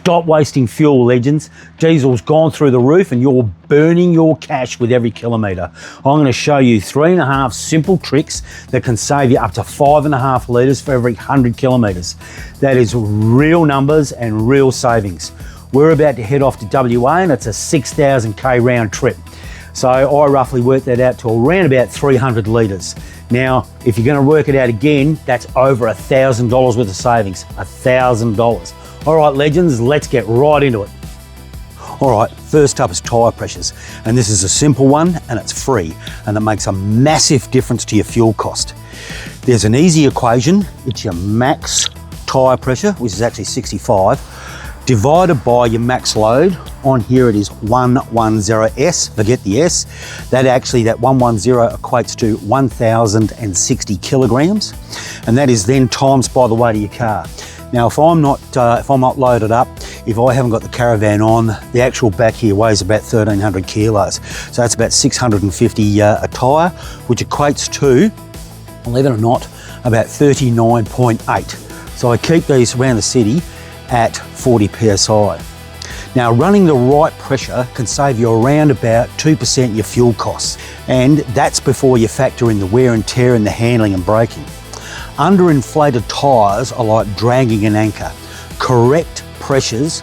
Stop wasting fuel, legends. Diesel's gone through the roof and you're burning your cash with every kilometre. I'm going to show you 3.5 simple tricks that can save you up to 5.5 litres for every 100 kilometres. That is real numbers and real savings. We're about to head off to WA and it's a 6,000k round trip. So I roughly worked that out to around about 300 litres. Now, if you're going to work it out again, that's over $1,000 worth of savings. $1,000. All right, legends, let's get right into it. All right, first up is tyre pressures. And this is a simple one and it's free. And it makes a massive difference to your fuel cost. There's an easy equation. It's your max tyre pressure, which is actually 65, divided by your max load. On here it is 110S, forget the S. That 110 equates to 1,060 kilograms. And that is then times by the weight of your car. Now, if I'm not loaded up, if I haven't got the Caravan on, the actual back here weighs about 1,300 kilos. So that's about 650 a tyre, which equates to, believe it or not, about 39.8. So I keep these around the city at 40 PSI. Now, running the right pressure can save you around about 2% your fuel costs. And that's before you factor in the wear and tear and the handling and braking. Underinflated tyres are like dragging an anchor. Correct pressures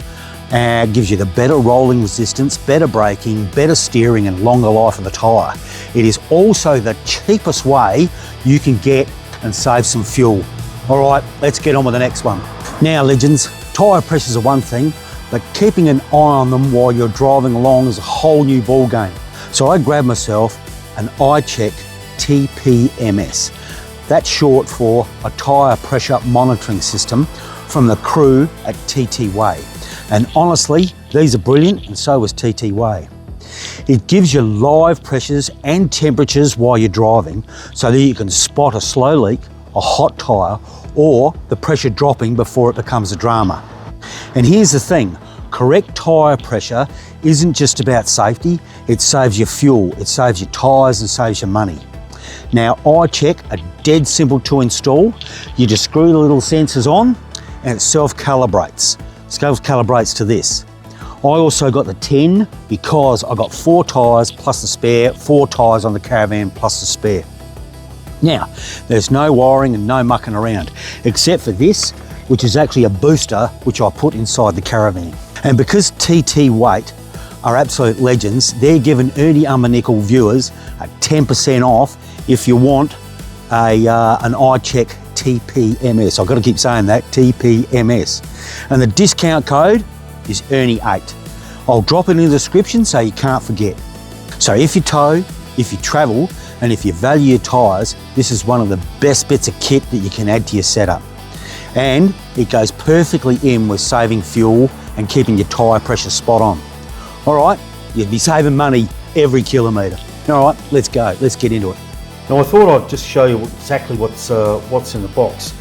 gives you the better rolling resistance, better braking, better steering and longer life of the tyre. It is also the cheapest way you can get and save some fuel. All right, let's get on with the next one. Now, legends, tyre pressures are one thing, but keeping an eye on them while you're driving along is a whole new ball game. So I grabbed myself an iCheck TPMS. That's short for a tyre pressure monitoring system from the crew at TT Way. And honestly, these are brilliant, and so is TT Way. It gives you live pressures and temperatures while you're driving so that you can spot a slow leak, a hot tyre, or the pressure dropping before it becomes a drama. And here's the thing, correct tyre pressure isn't just about safety, it saves you fuel, it saves you tyres and saves you money. Now, iCheck are dead simple to install. You just screw the little sensors on and it self-calibrates. Self-calibrates to this. I also got the 10 because I got 4 tyres plus the spare, 4 tyres on the Caravan plus the spare. Now, there's no wiring and no mucking around, except for this, which is actually a booster, which I put inside the Caravan. And because TT Weight are absolute legends, they're giving Ernie Nickel viewers a 10% off if you want an iCheck TPMS. I've got to keep saying that, TPMS. And the discount code is Ernie8. I'll drop it in the description so you can't forget. So if you tow, if you travel, and if you value your tyres, this is one of the best bits of kit that you can add to your setup. And it goes perfectly in with saving fuel and keeping your tyre pressure spot on. All right, you'd be saving money every kilometre. All right, let's go, let's get into it. Now I thought I'd just show you exactly what's in the box.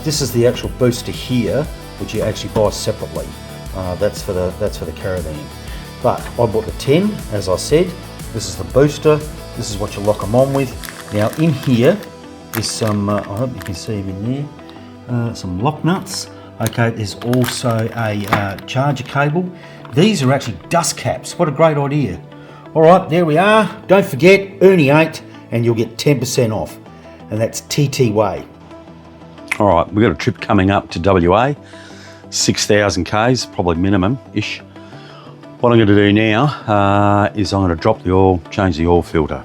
This is the actual booster here, which you actually buy separately. That's for the Caravan. But I bought the 10, as I said. This is the booster. This is what you lock them on with. Now in here is some, I hope you can see them in there, some lock nuts. Okay, there's also a charger cable. These are actually dust caps. What a great idea. All right, there we are. Don't forget, Ernie8, and you'll get 10% off. And that's TT Way. All right, we've got a trip coming up to WA, 6,000 Ks, probably minimum-ish. What I'm going to do now is I'm going to drop the oil, change the oil filter.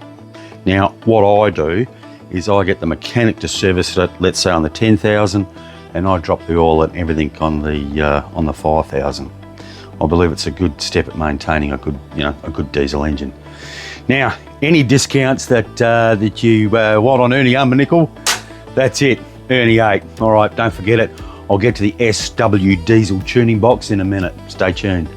Now, what I do is I get the mechanic to service it, let's say on the 10,000, and I drop the oil and everything on the 5,000. I believe it's a good step at maintaining a good diesel engine. Now, any discounts that you want on Ernie Nickel, that's it, Ernie8. All right, don't forget it. I'll get to the SW diesel tuning box in a minute. Stay tuned.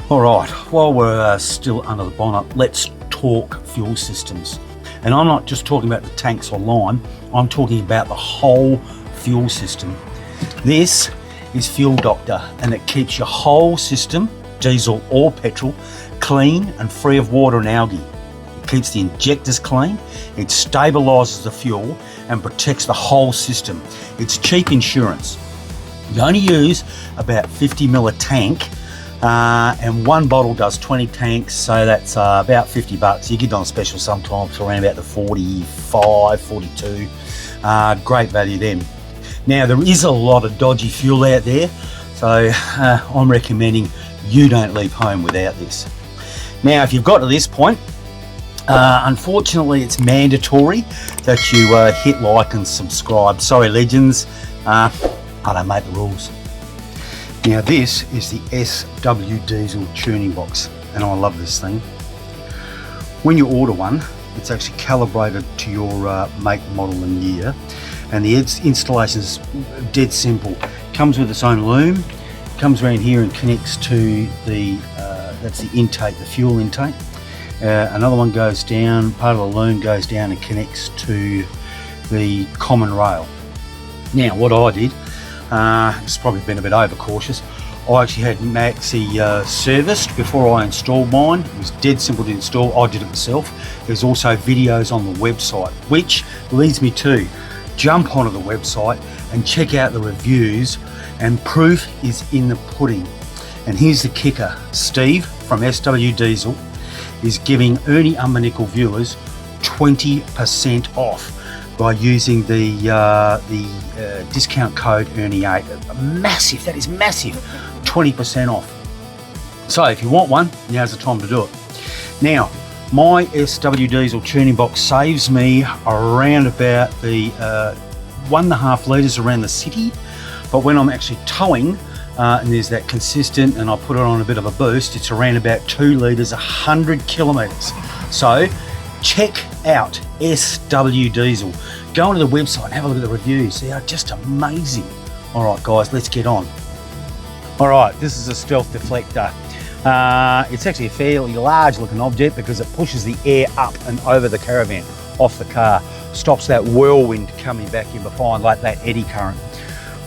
All right, while we're still under the bonnet, let's talk fuel systems. And I'm not just talking about the tanks or line, I'm talking about the whole fuel system. This is Fuel Doctor, and it keeps your whole system, diesel or petrol, clean and free of water and algae. It keeps the injectors clean, it stabilises the fuel and protects the whole system. It's cheap insurance. You only use about 50 ml a tank, and one bottle does 20 tanks, so that's about 50 bucks. You get it on special sometimes for around about the 45, 42. Great value then. Now, there is a lot of dodgy fuel out there, so I'm recommending you don't leave home without this. Now, if you've got to this point, unfortunately it's mandatory that you hit like and subscribe. Sorry legends, I don't make the rules. Now this is the SW Diesel tuning box, and I love this thing. When you order one, it's actually calibrated to your make, model and year, and the installation is dead simple. Comes with its own loom, comes around here and connects to the that's the intake, the fuel intake. Another one goes down, part of the loom goes down and connects to the common rail. Now what I did, it's probably been a bit overcautious, I actually had Maxi serviced before I installed mine. It was dead simple to install, I did it myself. There's also videos on the website, which leads me to jump onto the website and check out the reviews, and proof is in the pudding. And here's the kicker, Steve from SW Diesel is giving Ernie Umbernickel viewers 20% off by using the discount code Ernie8. Massive, that is massive, 20% off. So if you want one, now's the time to do it. Now, my SW Diesel tuning box saves me around about the 1.5 litres around the city, but when I'm actually towing, and there's that consistent, and I put it on a bit of a boost, it's around about 2 litres, 100 kilometres. So check out SW Diesel. Go onto the website and have a look at the reviews. They are just amazing. All right, guys, let's get on. All right, this is a stealth deflector. It's actually a fairly large looking object because it pushes the air up and over the Caravan, off the car, stops that whirlwind coming back in behind, like that eddy current.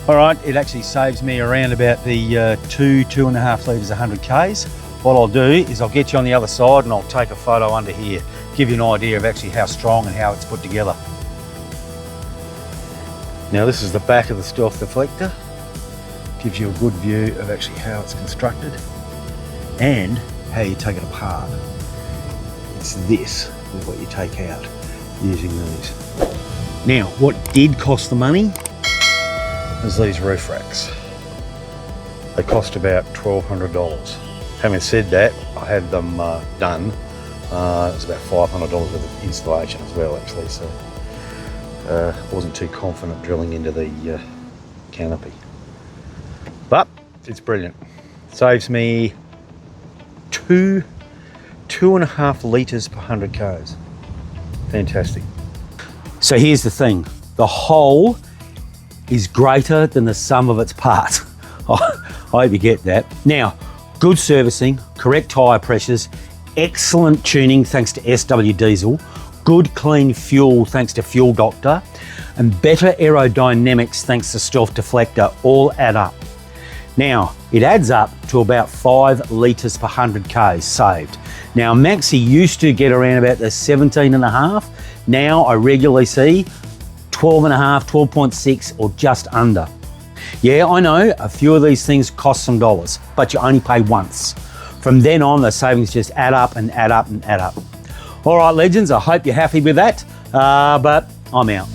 All right, it actually saves me around about the 2.5 litres, 100 Ks. What I'll do is I'll get you on the other side and I'll take a photo under here, give you an idea of actually how strong and how it's put together. Now this is the back of the stealth deflector. Gives you a good view of actually how it's constructed and how you take it apart. It's this is what you take out using these. Now, what did cost the money is these roof racks. They cost about $1,200. Having said that, I had them done. It was about $500 worth of installation as well, actually, so I wasn't too confident drilling into the canopy. But it's brilliant. Saves me 2.5 litres per 100 Ks. Fantastic. So here's the thing, the whole is greater than the sum of its parts. I hope you get that. Now, good servicing, correct tyre pressures, excellent tuning thanks to SW Diesel, good clean fuel thanks to Fuel Doctor, and better aerodynamics thanks to Stealth Deflector all add up. Now, it adds up to about 5 litres per 100 Ks saved. Now, Maxi used to get around about the 17.5. Now I regularly see 12.5, 12.6 or just under. Yeah, I know a few of these things cost some dollars, but you only pay once. From then on, the savings just add up and add up and add up. All right, legends, I hope you're happy with that, but I'm out.